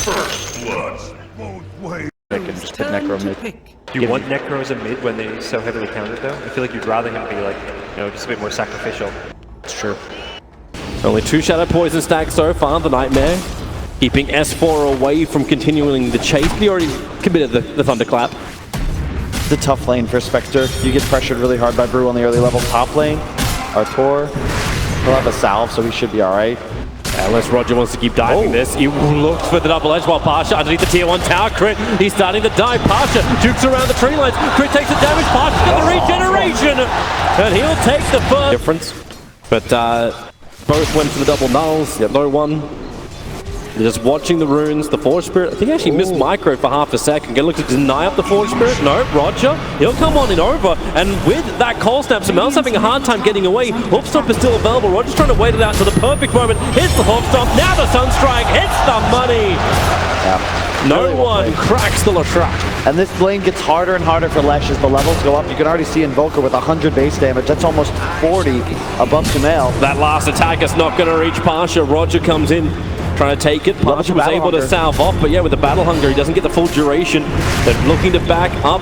First blood. Just hit Necro mid. Do you want Necro as a mid when they're so heavily countered though? I feel like you'd rather him be like, you know, just a bit more sacrificial. It's true. Only 2 Shadow Poison stacks so far, the Nightmare. Keeping S4 away from continuing the chase. He already committed the Thunderclap. It's a tough lane for Spectre. You get pressured really hard by Brew on the early level. Top lane, Artur, he'll have a salve, so he should be alright. Unless Roger wants to keep diving this. He looks for the double edge while Pasha underneath the tier 1 tower. Crit, he's starting to dive. Pasha jukes around the tree lines. Crit takes the damage. Pasha gets the regeneration. And he'll take the first difference. But both went for the double nulls. Yep. No one. Just watching the runes, the Forge Spirit. I think he actually missed Micro for half a second. Gonna look to deny up the Forge Spirit. No, Roger. He'll come on in over. And with that Cold Snap, Samel's having a hard time getting away. Hoof Stomp is still available. Roger's trying to wait it out to the perfect moment. Hits the Hoof Stomp. Now the Sunstrike hits the money. Yeah. No really one cracks the Lashrak. And this lane gets harder and harder for Lesh as the levels go up. You can already see Invoker with 100 base damage. That's almost 40 above Sumail. That last attack is not going to reach Pasha. Roger comes in, trying to take it. Pasha was able to salve off, but yeah, with the Battle Hunger, he doesn't get the full duration. They're looking to back up.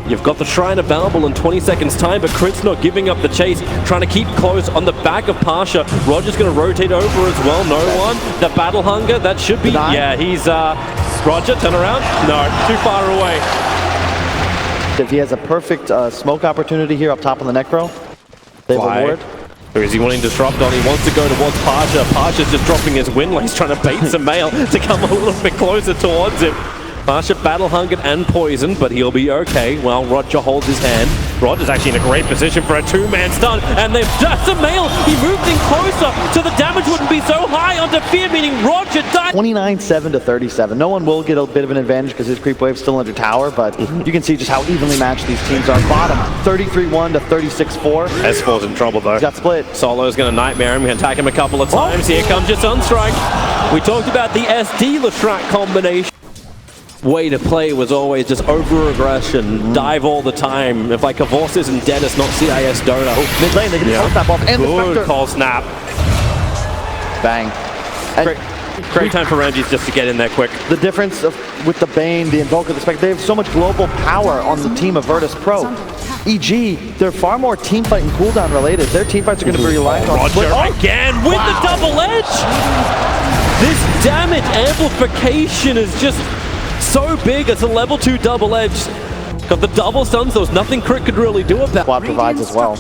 You've got the Shrine available in 20 seconds time, but Crit's not giving up the chase, trying to keep close on the back of Pasha. Roger's going to rotate over as well. No one. The Battle Hunger, that should be... Yeah, he's... Roger, turn around. No, too far away. If he has a perfect smoke opportunity here up top on the Necro, they have a ward. Or is he wanting to disrupt on? He wants to go towards Pasha. Pasha's just dropping his win like he's trying to bait Sumail to come a little bit closer towards him. Pasha battle hungered and poisoned, but he'll be okay while Roger holds his hand. Roger's actually in a great position for a 2-man stun, and they've just Sumail. He moved in closer, so the damage wouldn't be so high onto Fear, meaning Roger died. 29-7 to 37. No one will get a bit of an advantage because his creep wave's still under tower, but you can see just how evenly matched these teams are. Bottom, 33-1 to 36-4. S4's in trouble though. He's got split. Solo's going to nightmare him, attack him a couple of times. Here comes your Sunstrike. We talked about the SD Lashrak combination. Way to play was always just over-aggression, dive all the time. If like Cavorsis and Dennis, not CIS Dota. Oh, mid lane, they get the Cold Snap off, and the Spectre. Good Cold Snap. Bang. Great time for Ramses just to get in there quick. The difference with the Bane, the Invoker, the Spectre, they have so much global power on the team of Virtus.pro. EG, they're far more teamfight and cooldown related. Their teamfights are going to be reliant on Roger again with the double edge. This damage amplification is just so big. It's a level 2 double edge. Got the double stuns. There was nothing Crit could really do about that. Squad provides as well.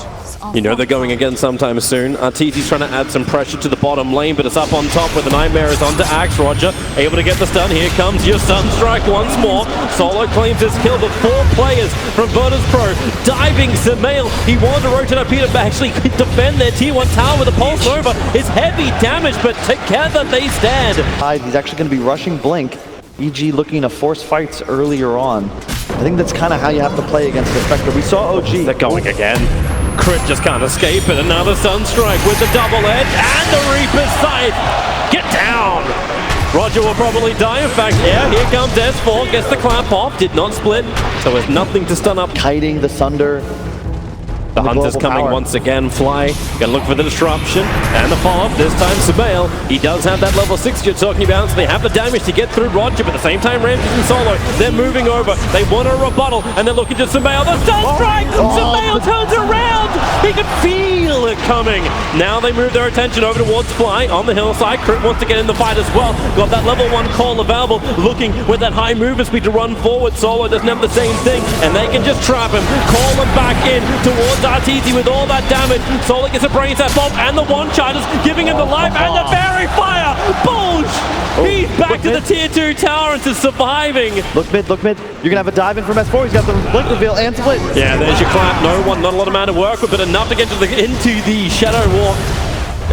You know they're going again sometime soon. Arteezy's trying to add some pressure to the bottom lane, but it's up on top where the Nightmare is onto Axe. Roger able to get the stun. Here comes your Sunstrike once more. Solo claims his kill, but 4 players from Virtus.pro diving Sumail. He wanted to rotate up Peter, but actually defend their tier 1 tower with a Pulse Nova. It's heavy damage, but together they stand. He's actually going to be rushing Blink. EG looking to force fights earlier on. I think that's kind of how you have to play against the Spectre. We saw OG. They're going again. Crit just can't escape it. Another Sunstrike with the double edge and the Reaper's Scythe. Get down! Roger will probably die. In fact, yeah, here comes S4. Gets the clamp off. Did not split. So there's nothing to stun up. Kiting the Sunder. The Hunter's coming once again. Fly. Gonna look for the disruption and the follow-up. This time Sumail. He does have that level 6 you're talking about, so they have the damage to get through Roger, but at the same time Ramses and Solo, they're moving over. They want a rebuttal, and they're looking to Sumail. The Sunstrike! Sumail turns around! He could feel it coming. Now they move their attention over towards Fly on the hillside. Crit wants to get in the fight as well. Got that level 1 call available, looking with that high movement speed to run forward. Solo doesn't have the same thing, and they can just trap him, call him back in towards Arteezy with all that damage. Solo gets a brain tap bomb and the one-chargers, giving him the life and the fairy fire. Bulge! He's back to the tier 2 tower and to surviving. Look mid, look mid. You're gonna have a dive in from S4. He's got the blink reveal and split. Yeah, there's your clap. No one, not a lot of mana to work with, but enough to get into the Shadow Walk.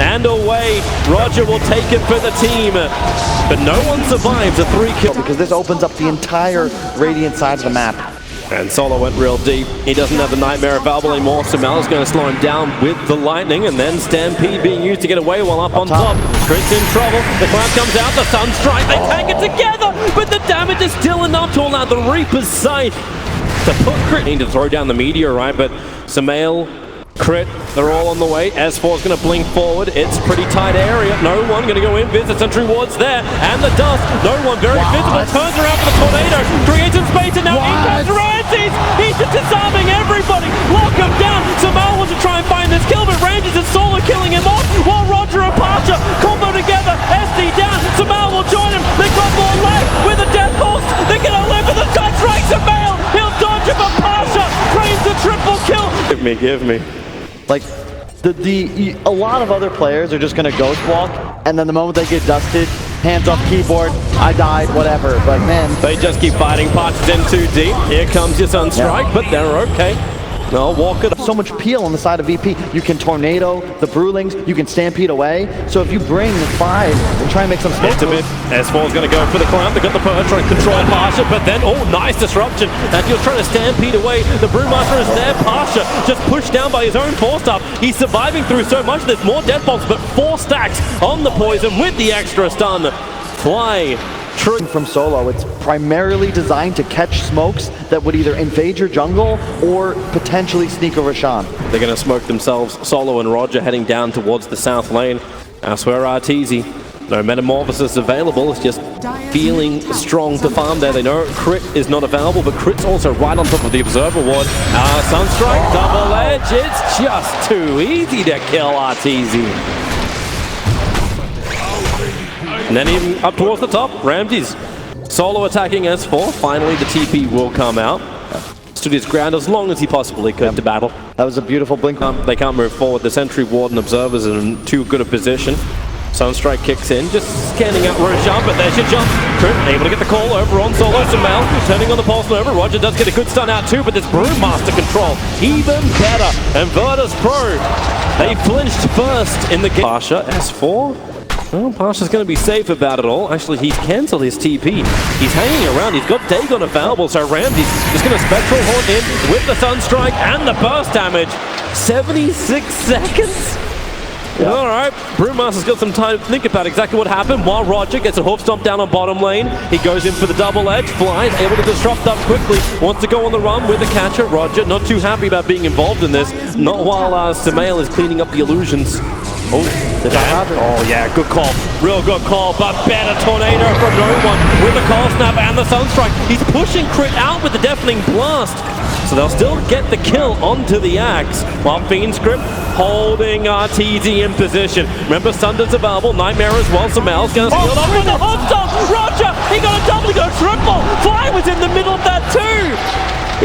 And away, Roger will take it for the team. But no one survives a 3-kill. Because this opens up the entire Radiant side of the map. And Solo went real deep. He doesn't have the Nightmare available anymore. Sumail is going to slow him down with the Lightning, and then Stampede being used to get away while up on top. Crit's in trouble. The cloud comes out. The Sunstrike. They tank it together, but the damage is still enough to allow the Reaper's Scythe to put Crit. Need to throw down the Meteor, right? But Sumail Crit, they're all on the way. S4 is going to blink forward. It's pretty tight area. No one going to go in. Visit Sentry Ward's there. And the dust. No one very visible. Turns around for the tornado. Creates some space and now he Ramses. He's just disarming everybody. Lock him down. Samal wants to try and find this kill, but Ramses is solo killing him off. While Roger and Pasha combo together. SD down. Samal will join him. They got more life with a death pulse. They're going to live with the sun strike. Samal. He'll dodge him, but Pasha claims the triple kill. Give me. Like, a lot of other players are just going to ghost walk, and then the moment they get dusted, hands off keyboard, I died, whatever. But man, they just keep fighting. Pasha's in too deep. Here comes your Sunstrike, but they're okay. No, walk it. So much peel on the side of VP. You can tornado the Brewlings, you can stampede away. So if you bring 5 and try and make some smoke. S4 is going to go for the climb. They got the perch trying to control Pasha, but then, oh, nice disruption. And you're trying to stampede away. The Brewmaster is there. Pasha just pushed down by his own 4-star. He's surviving through so much. There's more death bolts, but 4 stacks on the poison with the extra stun. Fly. From solo, it's primarily designed to catch smokes that would either invade your jungle or potentially sneak over Shan. They're going to smoke themselves. Solo and Roger heading down towards the south lane. I swear Arteezy, no Metamorphosis available. It's just feeling strong to farm there. They know Crit is not available, but Crit's also right on top of the Observer Ward. Sunstrike, double edge. It's just too easy to kill Arteezy. And then even up towards the top, Ramses solo attacking S4. Finally, the TP will come out. Stood his ground as long as he possibly could to battle. That was a beautiful blink. They can't move forward. The Sentry Ward and Observers are in too good a position. Sunstrike kicks in, just scanning out Roshan, but there's your jump. Crit able to get the call over on solo. Samal turning on the pulse over. Roger does get a good stun out too, but this Brewmaster control even better. And Virtus.pro, they flinched first in the game. Pasha, S4. Well, Pasha's going to be safe about it all. Actually, he's cancelled his TP. He's hanging around. He's got Dagon available, so Ramses just going to Spectral Horn in with the Sunstrike and the burst damage. 76 seconds? Yep. All right, Brewmaster's got some time to think about exactly what happened while Roger gets a hoof stomp down on bottom lane. He goes in for the double edge, flies, able to disrupt up quickly, wants to go on the run with the catcher. Roger not too happy about being involved in this, not while Samal is cleaning up the illusions. Oh, did that happen? Oh yeah, good call. Real good call, but better tornado from no one with the call snap and the Sunstrike. He's pushing Crit out with the deafening blast. So they'll still get the kill onto the axe, while Fiendscript holding Arteezy in position. Remember, Sunder's available, Nightmare as well. Samal's going to steal off with the hot stop. Roger, he got a double, he got a triple. Fly was in the middle of that too.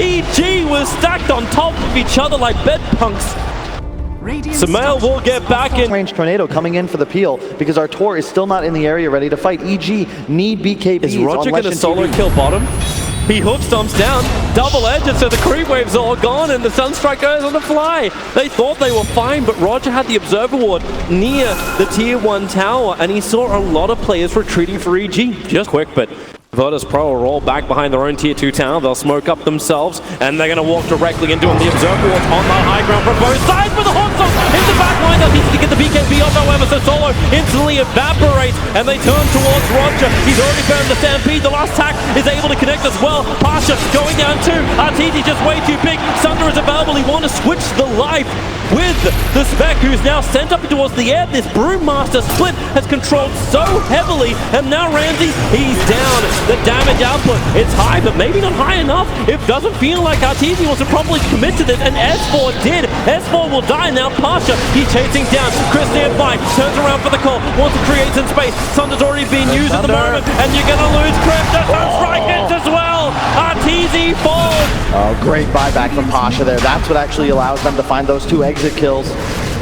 EG was stacked on top of each other like bed punks. Samal will get back in. Range tornado coming in for the peel because our Tor is still not in the area ready to fight. EG need BKBs. Is Roger going to solo kill bottom? He hoof stomps down, double edges, so the creep wave's all gone and the Sunstrike goes on the fly. They thought they were fine, but Roger had the Observer Ward near the tier 1 tower and he saw a lot of players retreating for EG. Just quick, but Virtus.pro are all back behind their own tier 2 tower. They'll smoke up themselves and they're going to walk directly into him. The Observer Ward's on the high ground from both sides with the hot stomp in the back line. They'll need to get the BKB off, however, so Solo instantly evaporates and they turn towards Roger. He's already found the Stampede. The last attack is able to connect as well. Pasha going down too. Arteezy just way too big. Sunder is available. He wants to switch the life with the Spec, who's now sent up towards the air. This Brewmaster split has controlled so heavily, and now Ramsey, he's down. The damage output, it's high, but maybe not high enough. It doesn't feel like Arteezy wants to properly commit to this, and S4 did. S4 will die now. Pasha, he's chasing down. Chris nearby, turns around for the call, wants to create some space. Sunder's already being used at the moment, and you're going to lose Chris. The Sunstrike hits as well. Arteezy falls. Oh, great buyback from Pasha there. That's what actually allows them to find those 2 exit kills.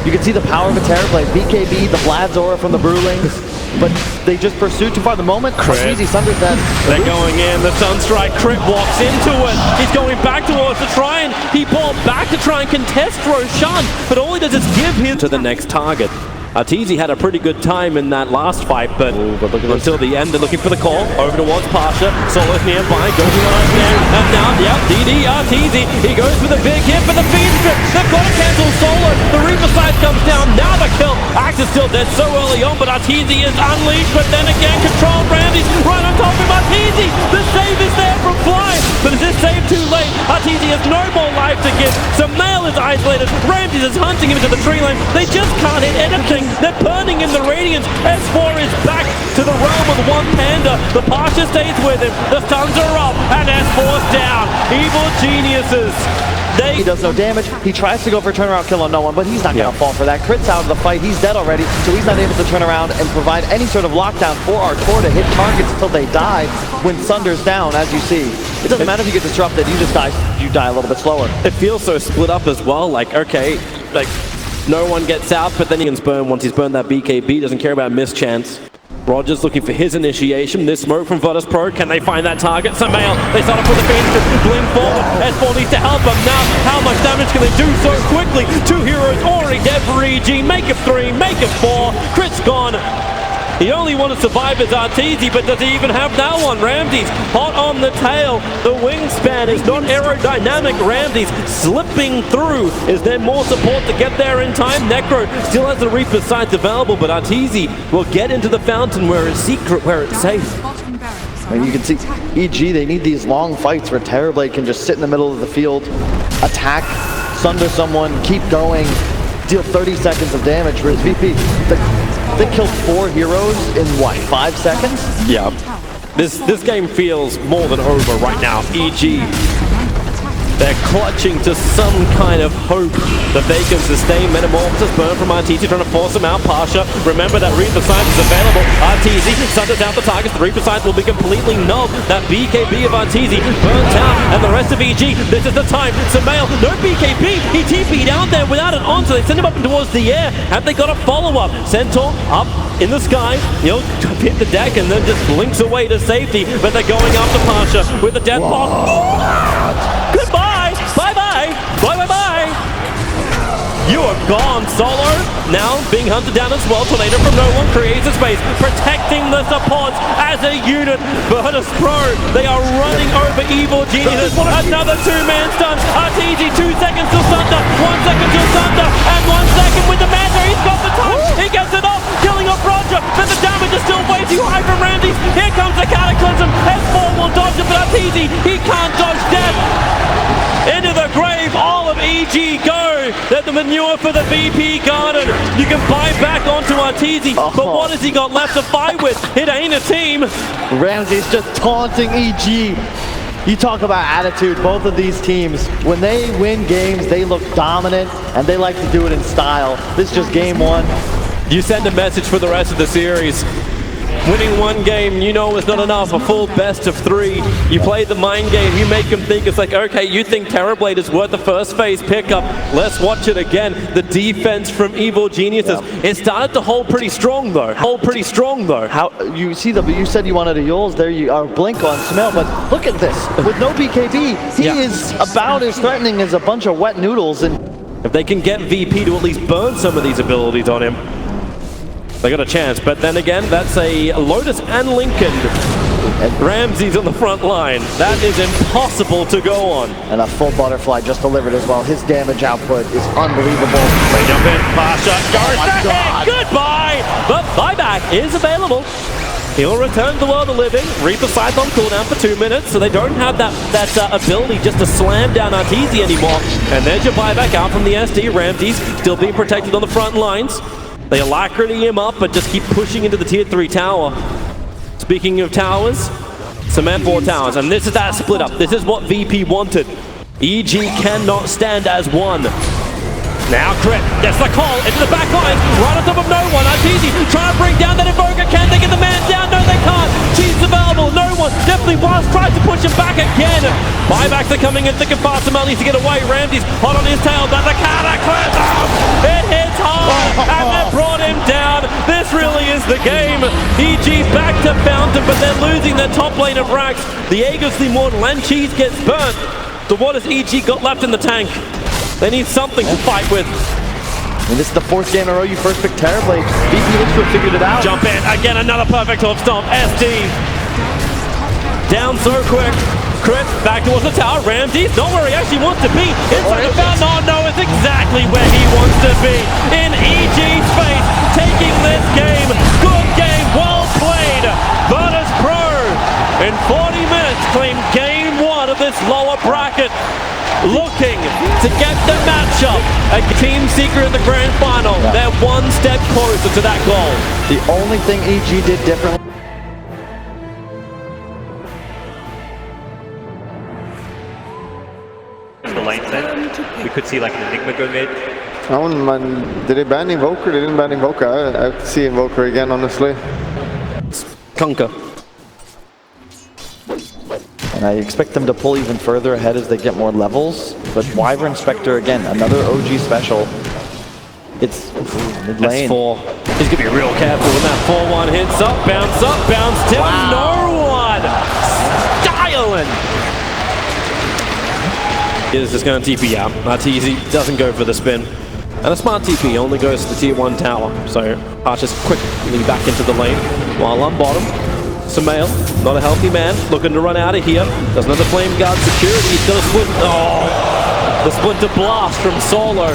You can see the power of a Terror Blade. BKB, the Vlad's Aura from the Brewlings, but they just pursued too far. The moment Arteezy Sunder's dead. They're going in. The Sunstrike Crit walks into it. He's going back towards the try, and he bought back to try and contest Roshan, but all he does is give him to the next target. Arteezy had a pretty good time in that last fight, but until the end, they're looking for the call. Over towards Pasha. Solo's nearby. Goes behind there. And now, yep, DD Arteezy. He goes for the big hit for the feed strip. They've got to cancel Solo. The Reaper side comes down. Now the kill. Axe is still dead so early on, but Arteezy is unleashed. But then again, control Ramsey right on top of Arteezy. The save is there from Fly. but is this save too late? Arteezy has no more life to give. Sumail is isolated. Ramses is hunting him into the tree line. They just can't hit anything. They're burning in the radiance. S4 is back to the realm with one panda. The Pasha stays with him. The stuns are up, and S4's down. Evil geniuses. He does no damage. He tries to go for a turnaround kill on no one, but he's not going to fall for that. Crit's out of the fight. He's dead already, so he's not able to turn around and provide any sort of lockdown for our core to hit targets until they die. When Sunder's down, as you see, it doesn't matter if you get disrupted. You just die. You die a little bit slower. It feels so split up as well. Like, okay, like no one gets out, but then he can burn once he's burned that BKB. Doesn't care about mischance. Rogers looking for his initiation. This smoke from Virtus.pro. Can they find that target? Sumail, they start off with the Phoenix, bling forward. S4 needs to help them now. How much damage can they do so quickly? 2 heroes already dead for EG. Make it 3, make it 4. Crit's gone. The only one to survive is Arteezy, but does he even have that one? Ramses hot on the tail. The wingspan is not aerodynamic. Ramses slipping through. Is there more support to get there in time? Necro still has the Reaper sights available, but Arteezy will get into the fountain where it's secret, where it's safe. And you can see EG, they need these long fights where Terrorblade can just sit in the middle of the field, attack, sunder someone, keep going, deal 30 seconds of damage. Whereas VP, they killed 4 heroes in what, 5 seconds? Yeah. This game feels more than over right now. EG, they're clutching to some kind of hope that they can sustain. Metamorphosis burn from Arteezy, trying to force him out. Pasha, remember that Reaper Science is available. Arteezy sunders out the targets. The Reaper Science will be completely null. That BKB of Arteezy burnt out, and the rest of EG, this is the time. Sumail, no BKB. He TP'd out there without an on, so they send him up towards the air. Have they got a follow-up? Centaur up in the sky. He'll hit the deck and then just blinks away to safety, but they're going after Pasha with the death box. Goodbye! Bye-bye! Bye-bye-bye! You are gone, Solo. Now being hunted down as well. Tornado from no one creates a space, protecting the supports as a unit. Virtus.pro, they are running over Evil Geniuses. Another 2-man stun. Arteezy, 2 seconds till Sunder, 1 second till Sunder, and 1 second with the Manta. He's got the time. He gets it off, killing off Roger, but the damage is still way too high from Ramses. Here comes the Cataclysm. S4 will dodge it, but Arteezy, he can't dodge death. Into the grave, all of EG go. They're the manure for the VP garden. You can buy back onto Arteezy, but what has he got left to fight with? It ain't a team. Ramses just taunting EG. You talk about attitude, both of these teams, when they win games, they look dominant, and they like to do it in style. This is just game 1. You send a message for the rest of the series. Winning 1 game, you know it's not enough. A full best of 3. You play the mind game. You make them think it's like, okay, you think Terrorblade is worth the first phase pickup. Let's watch it again. The defense from Evil Geniuses. It started to hold pretty strong though. How you see you said you wanted a Yules, there you are, blink on Sumail, but look at this. With no BKB, he is about as threatening as a bunch of wet noodles. And if they can get VP to at least burn some of these abilities on him, they got a chance. But then again, that's a Lotus and Lincoln. And Ramses on the front line. That is impossible to go on. And a full butterfly just delivered as well. His damage output is unbelievable. They jump in. Pasha goes ahead. Goodbye. But buyback is available. He'll return to the world of living. Reaper Scythe on cooldown for 2 minutes, so they don't have that ability just to slam down Arteezy anymore. And there's your buyback out from the SD. Ramses still being protected on the front lines. They alacrity him up, but just keep pushing into the tier 3 tower. Speaking of towers, cement 4 towers, and this is that split up. This is what VP wanted. EG cannot stand as one. Now Crit gets the call into the back line, right on top of no one. Arteezy trying to bring down that Invoker. Can they get the man down? No, they can't. Cheese available, no one. Definitely Blast tries to push him back again. Buybacks are coming in thick and fast. Sumail needs to get away. Ramses hot on his tail, but the Cataclysm! It hits hard, and they brought him down. This really is the game. EG back to Fountain, but they're losing their top lane of Rax. The Aegis Immortal and Cheese gets burnt. So what has EG got left in the tank? They need something to fight with. And this is the 4th game in a row you first picked Terrorblade. VP looks to have figured it out. Jump in, again another perfect top stomp. SD down so quick. Crit back towards the tower. Ramses, don't worry, actually wants to be inside the fountain. Oh no, it's exactly where he wants to be. In EG's face, taking this game. Good game, well played. Virtus.pro in 40 minutes claimed game 1 of this a team secret in the grand final. Yeah. They're one step closer to that goal. The only thing EG did differently. The lane set, we could see like an Enigma go mid. Did they ban Invoker? They didn't ban Invoker. I would see Invoker again, honestly. Kunkka. And I expect them to pull even further ahead as they get more levels. But Wyvern Spectre, again, another OG special. It's mid lane. S4. He's going to be real careful when that 4-1 hits up, bounce down. Wow. No one! Styling! Is just going to TP out. Arteezy doesn't go for the spin. And a smart TP only goes to the tier 1 tower. So Archer's quickly back into the lane. While on bottom, Sumail, not a healthy man, looking to run out of here. Doesn't have the flame guard security. He's going to split. Oh! The splinter blast from Solo.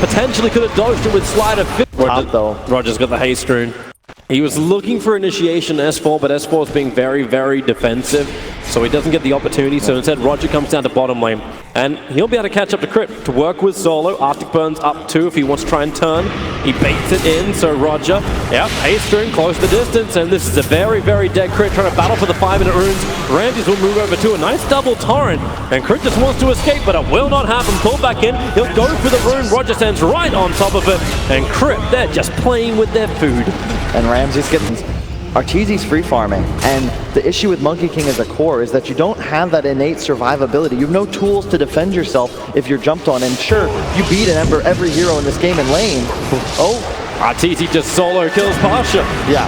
Potentially could have dodged it with slider. Top though. Roger's got the haste rune. He was looking for initiation S4, but S4 is being very, very defensive, so he doesn't get the opportunity. So instead, Roger comes down to bottom lane, and he'll be able to catch up to Crit to work with Solo. Arctic Burn's up 2 if he wants to try and turn. He baits it in, so Roger, haste rune, close the distance, and this is a very, very dead Crit trying to battle for the 5-minute runes. Ramses will move over to a nice double torrent, and Crit just wants to escape, but it will not happen. Pulled back in, he'll go for the rune. Roger stands right on top of it, and Crit, they're just playing with their food. And Ramses gets Arteezy's free farming, and the issue with Monkey King as a core is that you don't have that innate survivability. You have no tools to defend yourself if you're jumped on, and sure, you beat an Ember every hero in this game in lane. Oh, Arteezy just solo kills Pasha. yeah.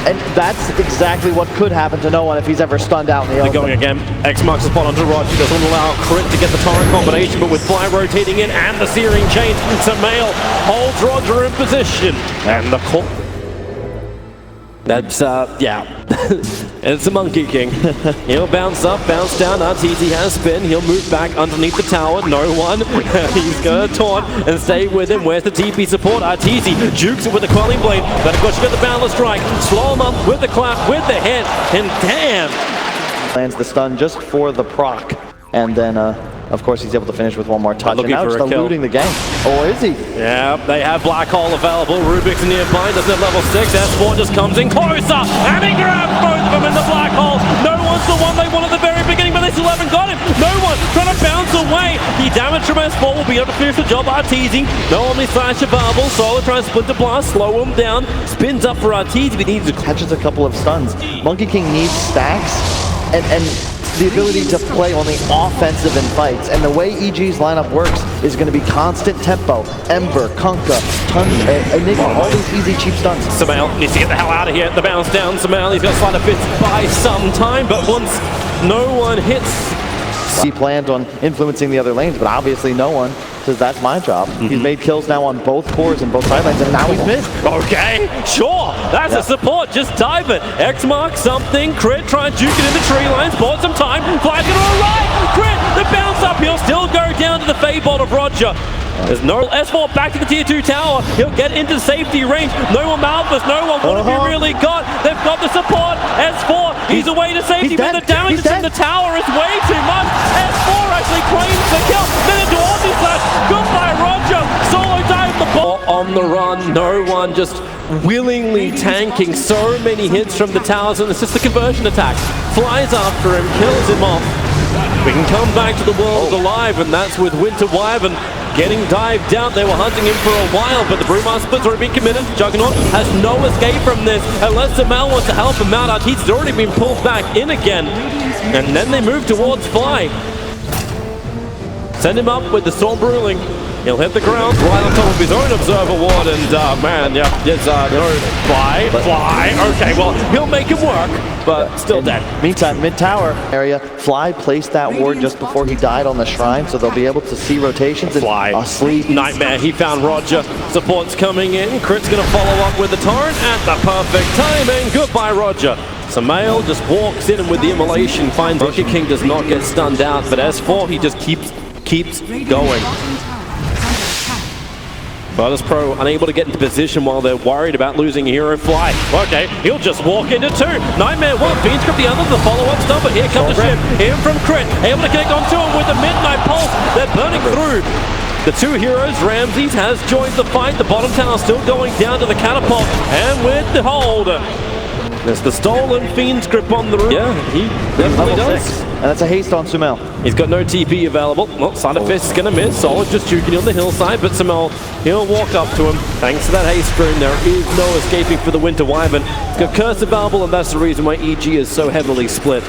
And that's exactly what could happen to no one if he's ever stunned out in the They're open. going again. X marks the spot onto Roger. Doesn't allow Crit to get the torrent combination, but with Fly rotating in and the Searing Chain, Sumail holds Roger in position. And the call. That's, it's a Monkey King. He'll bounce up, bounce down. Arteezy has spin. He'll move back underneath the tower. No one. He's going to taunt and stay with him. Where's the TP support? Arteezy jukes it with the Quelling Blade. But of course, you got the Boundless Strike. Slow him up with the clap, with the hit. And damn! Lands the stun just for the proc. And then, of course, he's able to finish with one more touch. And now just eluding the game. Or is he? Yeah, they have Black Hole available. Rubik's nearby, doesn't have level 6. S4 just comes in closer, and he grabs both of them in the Black Hole. No one's the one they want at the very beginning, but they still haven't got him. No one trying to bounce away. The damage from S4 will be able to finish the job. Arteezy, no Omni Slash available. Solo tries to split the blast, slow him down. Spins up for Arteezy, but he needs to Catches a couple of stuns. Monkey King needs stacks and the ability to play on the offensive in fights. And the way EG's lineup works is going to be constant tempo. Ember, Kunkka, Enigma, all these easy, cheap stuns. Sumail needs to get the hell out of here. The bounce down, Sumail, he's got to slide a fist by some time, but once no one hits. He planned on influencing the other lanes, but obviously no one says that's my job. He's made kills now on both cores and both side lanes, and now he's mid. Okay, sure, that's a support, just dive it. X marks something, Crit, try and juke it in the tree lines, bought some time, Fly's gonna arrive, Crit, the bounce up, he'll still go down to the Fade Bolt of Roger. There's no S4 back to the tier 2 tower. He'll get into safety range. No one Malphus, no one. What have you really got? They've got the support. S4, he's away to safety, but the damage from the tower is way too much. S4 actually claims the kill. Then into Omni Slash. Goodbye, Roger. Solo dive the ball. On the run, no one just willingly tanking so many hits from the towers, and it's just the conversion attack. Flies after him, kills him off. We can come back to the world alive, and that's with Winter Wyvern getting dived out. They were hunting him for a while, but the Brewmaster split's already been committed. Juggernaut has no escape from this, unless Sumail wants to help him out. Arteezy's already been pulled back in again, and then they move towards Fly. Send him up with the Storm Brewing. He'll hit the ground right on top of his own Observer Ward, and man, no, Fly. Okay, well, he'll make him work, but still dead. Meantime, mid-tower area, Fly placed that ward just before he died on the shrine, so they'll be able to see rotations and Fly. asleep. Nightmare, he found Roger. Support's coming in. Crit's gonna follow up with the torrent at the perfect time, and goodbye, Roger. Sumail just walks in and with the immolation finds Monkey King does not get stunned out, but S4, he just keeps going. Virtus.pro unable to get into position while they're worried about losing Hero Fly. Okay, he'll just walk into 2. Nightmare 1, Fiend's Grip the other, the follow-up stun, but here comes the ship. In from Crit, able to connect onto him with the Midnight Pulse. They're burning through The two heroes, Ramses has joined the fight. The bottom tower still going down to the catapult. And with the hold, there's the stolen Fiend's grip on the roof. Yeah, he definitely does. 6. And that's a haste on Sumail. He's got no TP available. Well, Side of Fist is going to miss. Solid just juking on the hillside, but Sumail, he'll walk up to him. Thanks to that haste rune, there is no escaping for the Winter Wyvern. He's got Curse available, and that's the reason why EG is so heavily split.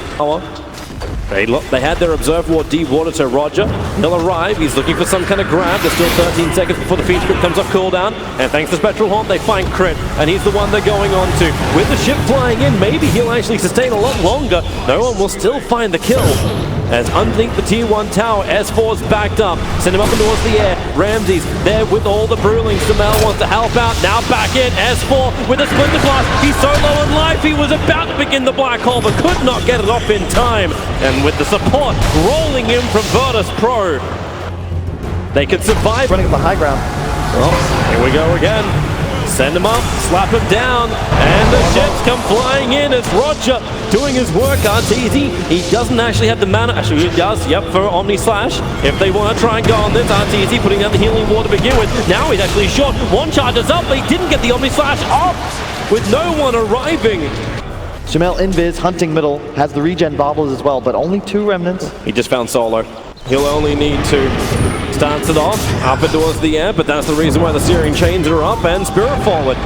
They had their Observer Ward de-water to Roger. He'll arrive. He's looking for some kind of grab. There's still 13 seconds before the Fiend script comes off cooldown. And thanks to Spectral Haunt, they find Crit. And he's the one they're going on to. With the ship flying in, maybe he'll actually sustain a lot longer. No one will still find the kill. As underneath the tier 1 tower, S4's backed up. Send him up and towards the air. Ramses there with all the Brewlings. Sumail wants to help out. Now back in. S4 with a Splinter Blast. He's so low in life. He was about to begin the black hole, but could not get it off in time. And with the support rolling in from Virtus.pro, they could survive. Running up the high ground. Oh, here we go again. Send him up, slap him down, and the ships come flying in as Roger doing his work. RTZ, he doesn't actually have the mana. Actually, he does, yep, for Omni Slash. If they want to try and go on this, RTZ putting down the healing wall to begin with. Now he's actually short. One charge is up, but he didn't get the Omni Slash off with no one arriving. Sumail invis, hunting middle, has the regen baubles as well, but only 2 remnants. He just found Solo. He'll only need to stance it off, up and towards the air, but that's the reason why the Searing Chains are up and Spirit forward.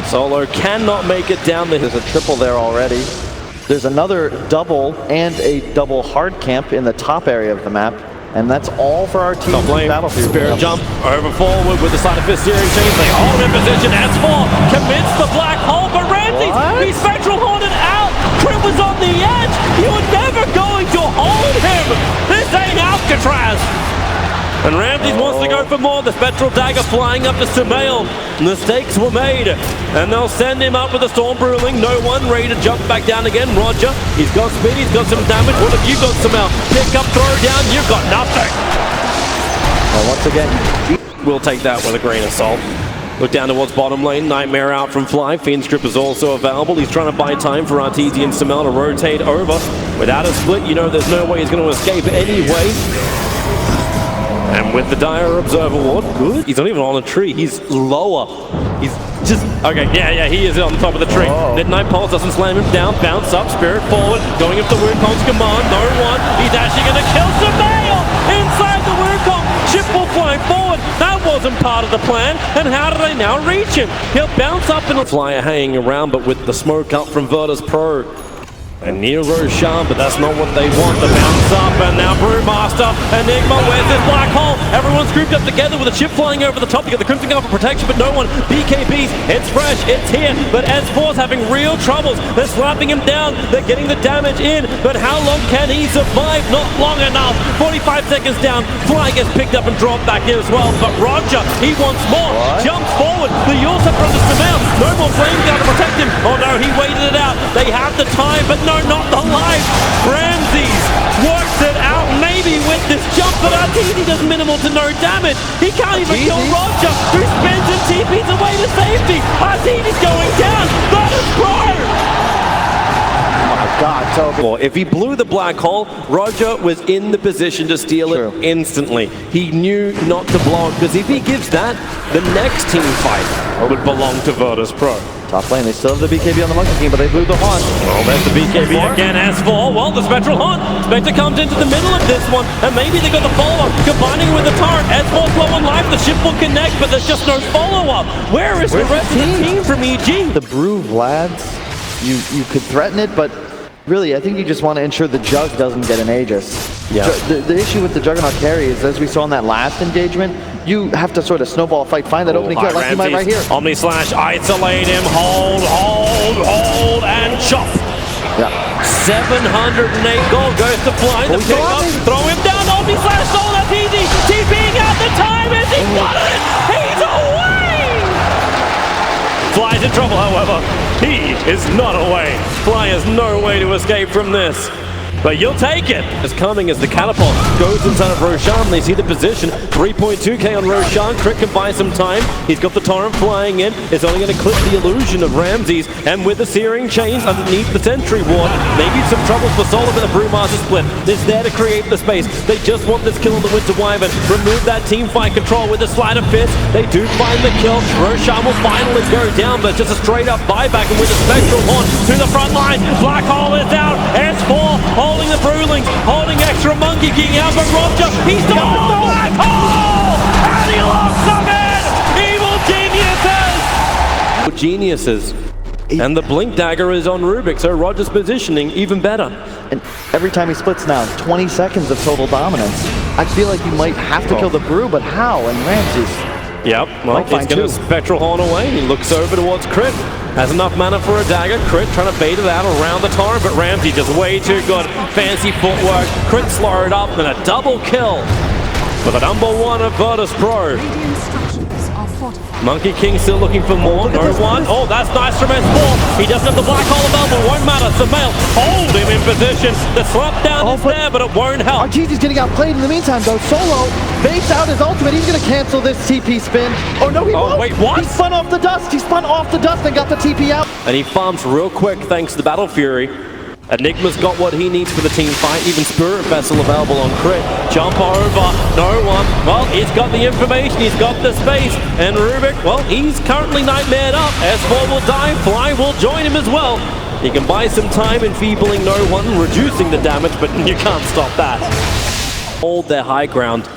Solo cannot make it down. There's a triple there already. There's another double and a double hard camp in the top area of the map. And that's all for our team. Battlefield. Spirit jump over forward with the Side of Fist Searing Chains. They hold in position. S4 commits the black hole, but Ramses, he's Spectral Haunted out. Crit was on the edge. You were never going to hold him. This ain't Alcatraz. And Ramses wants to go for more. The Spectral Dagger flying up to Sumail. Mistakes were made. And they'll send him up with a Storm Brewling. No one ready to jump back down again. Roger, he's got speed, he's got some damage. What have you got, Sumail? Pick up, throw down, you've got nothing. Well, once again, we'll take that with a grain of salt. Look down towards bottom lane. Nightmare out from Fly. Fiend Strip is also available. He's trying to buy time for RTZ and Sumail to rotate over. Without a split, you know there's no way he's going to escape anyway. And with the Dire Observer Ward, good. He's not even on a tree, he's lower. He's just, okay, yeah, he is on top of the tree. Midnight Pulse doesn't slam him down, bounce up, Spirit forward, going up the Wukong's command, no one. He's actually gonna kill Sumail inside the Wukong. Ship will fly forward. That wasn't part of the plan. And how do they now reach him? He'll bounce up and Flyer hanging around, but with the smoke up from Virtus.pro. And Nero Sharp, but that's not what they want. The bounce up, and now Brewmaster, Enigma, where's this black hole? Everyone's grouped up together with a ship flying over the top. You get the Crimson Guard for protection, but no one. BKBs, it's fresh, it's here, but S4's having real troubles. They're slapping him down, they're getting the damage in, but how long can he survive? Not long enough. 45 seconds down, Fly gets picked up and dropped back in as well, but Roger, he wants more. Jumps forward, the Yulsa from the Sumail. No more Flame Guard to protect him. Oh no, he waited it out. They have the time, but no, not the life. Ramses works it out, maybe with this jump, but RTZ does minimal to no damage. He can't even kill Roger, who spins and TPs away to safety. RTZ's going down. Virtus.pro. God, so well, if he blew the black hole, Roger was in the position to steal it instantly. He knew not to blow it, because if he gives that, the next team fight would belong to Virtus.pro. Top lane, they still have the BKB on the Monkey King, but they blew the Haunt. Well, there's the BKB again, S4. Well, the Spectral Haunt. Spectre comes into the middle of this one, and maybe they got the follow-up. Combining with the turret, S4's low on life, the ship will connect, but there's just no follow-up. Where is the rest of the team from EG? The Brew Vlads, you could threaten it, but really, I think you just want to ensure the Jug doesn't get an Aegis. Yeah. The issue with the Juggernaut carry is, as we saw in that last engagement, you have to sort of snowball fight, find that opening kill, like you might right here. Omni Slash, isolate him, hold, and chop. Yeah. 708 gold goes to Fly. The pick up, throw him down, Omni Slash, sold, that's easy. TPing out the time as he got it. He's away! Fly's in trouble, however. He is not away. Fly has no way to escape from this. but you'll take it. It's coming as the catapult goes inside of Roshan. They see the position. 3.2k on Roshan. Crit can buy some time. He's got the torrent flying in. It's only going to clip the illusion of Ramses. And with the searing chains underneath the sentry ward, maybe some trouble for Solo, but the Brewmaster split. It's there to create the space. They just want this kill on the Winter Wyvern. Remove that team fight control with a sleight of fist. They do find the kill. Roshan will finally go down, but just a straight up buyback, and with a spectral horn to the front line. Black Hole is out. S4 holding the Brewlings, holding extra Monkey King out, but Roger, he's got the Black Hole! And he locks them in! Evil geniuses! And the Blink Dagger is on Rubik, so Roger's positioning even better. And every time he splits now, 20 seconds of total dominance. I feel like you might have to kill the Brew, but how? And Ramses. Yep, well, he's going to Spectral Horn away. He looks over towards Crit. Has enough mana for a dagger. Crit trying to bait it out around the torrent, but Ramsey just way too good. Fancy footwork. Crit slowed up and a double kill for the #1 of Virtus.pro. Monkey King still looking for more. No one. Oh, that's nice from S4. He doesn't have the Black Hole available. Won't matter. Sumail hold him in position. The slap down is there, but it won't help. Arteezy's getting outplayed in the meantime, though. Solo baits out his ultimate. He's going to cancel this TP spin. Oh, no, he won't. Wait, what? He spun off the dust. He spun off the dust and got the TP out. And he farms real quick thanks to the Battle Fury. Enigma's got what he needs for the team fight. Even Spirit Vessel available on Crit. Jump over. No one. Well, he's got the information. He's got the space. And Rubik, well, he's currently nightmared up. S4 will die. Fly will join him as well. He can buy some time enfeebling no one, reducing the damage, but you can't stop that. Hold their high ground.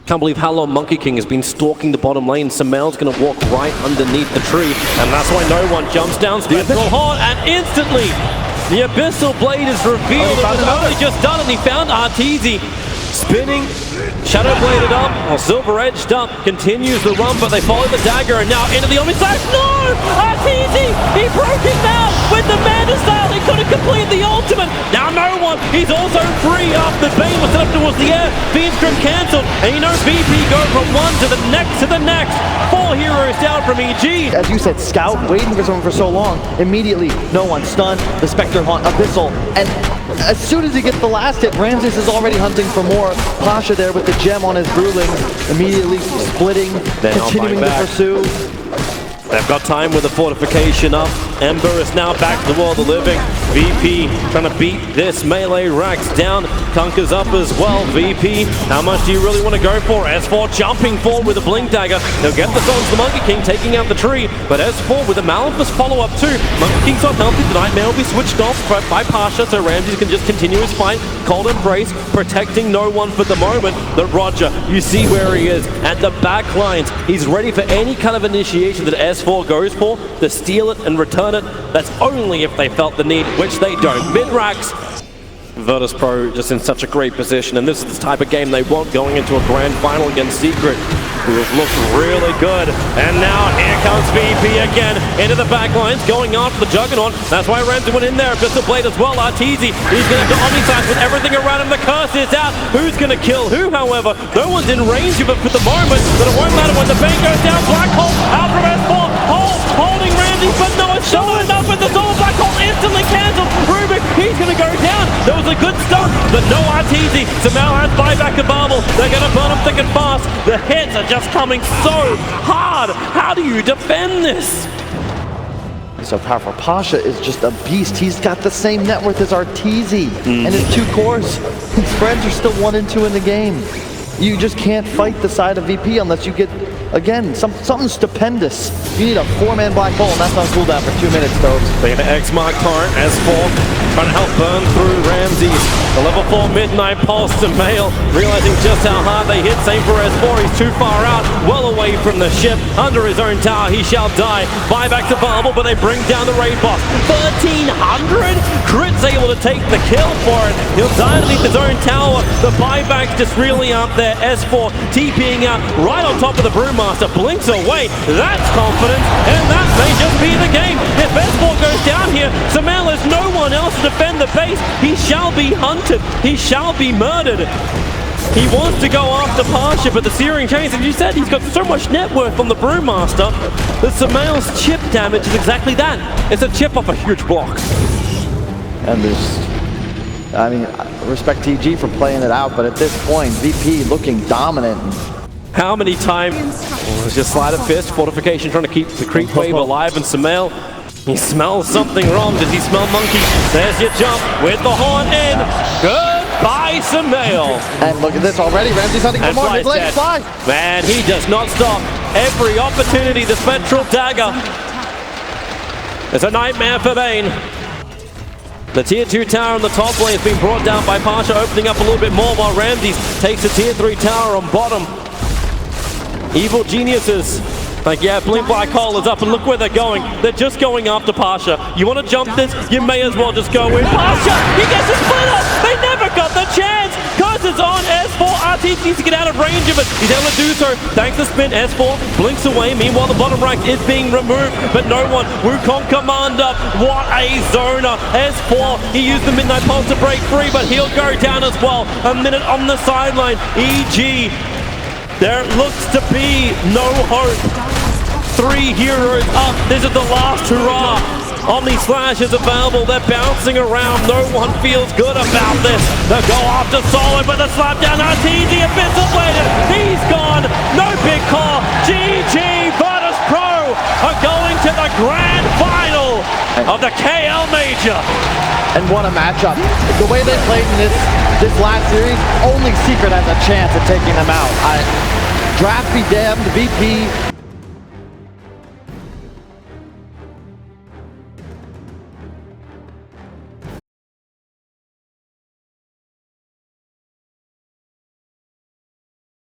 Can't believe how long Monkey King has been stalking the bottom lane. Sumail's going to walk right underneath the tree, and that's why no one jumps down. Spectral Horn, and instantly the Abyssal Blade is revealed. It was only just done, and he found Arteezy spinning, shadow bladed up, or silver edged up, continues the run, but they follow the dagger, and now into the Omniscience. No! Arteezy! He broke it now with the Manda style. He couldn't complete the ultimate. Now no one. He's also free after Bane was set up towards the air. Fiend's Grip cancelled, and you know VP go from one to the next to the next. 4 heroes down from EG. As you said, Scout waiting for someone for so long. Immediately, no one stunned. The Spectre Haunt Abyssal, and as soon as he gets the last hit, Ramses is already hunting for more. Pasha there with the gem on his Brewlings, immediately splitting, continuing to pursue. They've got time with the fortification up. Ember is now back to the world of living. VP trying to beat this melee. Rax down, Conker's up as well. VP, how much do you really want to go for? S4 jumping forward with a Blink Dagger. They'll get the souls to Monkey King, taking out the tree, but S4 with a Maleficent follow-up too. Monkey King's not healthy. The Nightmare will be switched off by Pasha, so Ramses can just continue his fight. Cold Embrace, protecting no one for the moment. But Roger, you see where he is at the back lines. He's ready for any kind of initiation that S4 goes for, to steal it and return it. That's only if they felt the need, which they don't. Mid-Rax, Virtus.pro just in such a great position, and this is the type of game they want going into a grand final against Secret, who have looked really good. And now here comes VP again into the back lines, going after the Juggernaut. That's why Ramsey went in there. Abyssal Blade as well. Arteezy, he's going to have to Omniscience with everything around him. The curse is out. Who's going to kill who, however? No one's in range of it for the moment, but it won't matter when the bang goes down. Black Hole out from S4. Holding Ramsey, but no, it's not enough with the Soul. Black Hole instantly cancelled. Rubik, he's going to go down. There was a good start, but no Arteezy. Sumail has buyback a bubble. They're going to burn him thick and fast. The hits are just coming so hard. How do you defend this? So powerful. Pasha is just a beast. He's got the same net worth as Arteezy and his 2 cores. His friends are still 1 and 2 in the game. You just can't fight the side of VP unless you get, again, something stupendous. You need a 4-man Black Hole, and that's on cooldown for 2 minutes, though. They're going to X-Mark Torrent, S4, trying to help burn through Ramses. The level 4 Midnight Pulse to Mail, realizing just how hard they hit. Same for S4, he's too far out, well away from the ship. Under his own tower, he shall die. Buybacks available, but they bring down the raid boss. 1,300? Crit's able to take the kill for it. He'll die underneath his own tower. The buybacks just really aren't there. S4 TPing out right on top of the Brewmaster. Blinks away. That's confidence, and that may just be the game. If S4 goes down here, Sumail has no one else to defend the base. He shall be hunted. He shall be murdered. He wants to go after Pasha, but the Searing Chains, as you said, he's got so much net worth on the Brewmaster that Sumail's chip damage is exactly that. It's a chip off a huge block. And there's I mean, respect TG for playing it out, but at this point, VP looking dominant. How many times? Oh, it's just sleight of fist, fortification trying to keep the creep wave alive, and Sumail, he smells something wrong. Does he smell monkey? There's your jump with the horn in. Goodbye, Sumail. And look at this already, Ramsey's hunting for more. His legs fly. Man, he does not stop. Every opportunity, the spectral dagger. It's a nightmare for Bane. The tier 2 tower on the top lane is being brought down by Pasha, opening up a little bit more while Ramses takes the tier 3 tower on bottom. Evil geniuses. Like, yeah, Blink Black Hole is up, and look where they're going. They're just going after Pasha. You want to jump this? You may as well just go in. Pasha! He gets a split up! They never got the chance! Because it's on S4. RT needs to get out of range of it. He's able to do so. Thanks to Spin, S4 blinks away. Meanwhile, the bottom right is being removed, but no one. Wukong Commander, what a zoner. S4, he used the Midnight Pulse to break free, but he'll go down as well. A minute on the sideline. EG, there looks to be no hope. 3 heroes up. This is the last hurrah. Omni Slash is available. They're bouncing around. No one feels good about this. They'll go after Solo, but the slap down RT, the Abyssal-Bladed. He's gone. No big call. GG, Virtus.pro are going to the grand final of the KL Major. And what a matchup. The way they played in this last series, only Secret has a chance of taking them out. Draft be damned, VP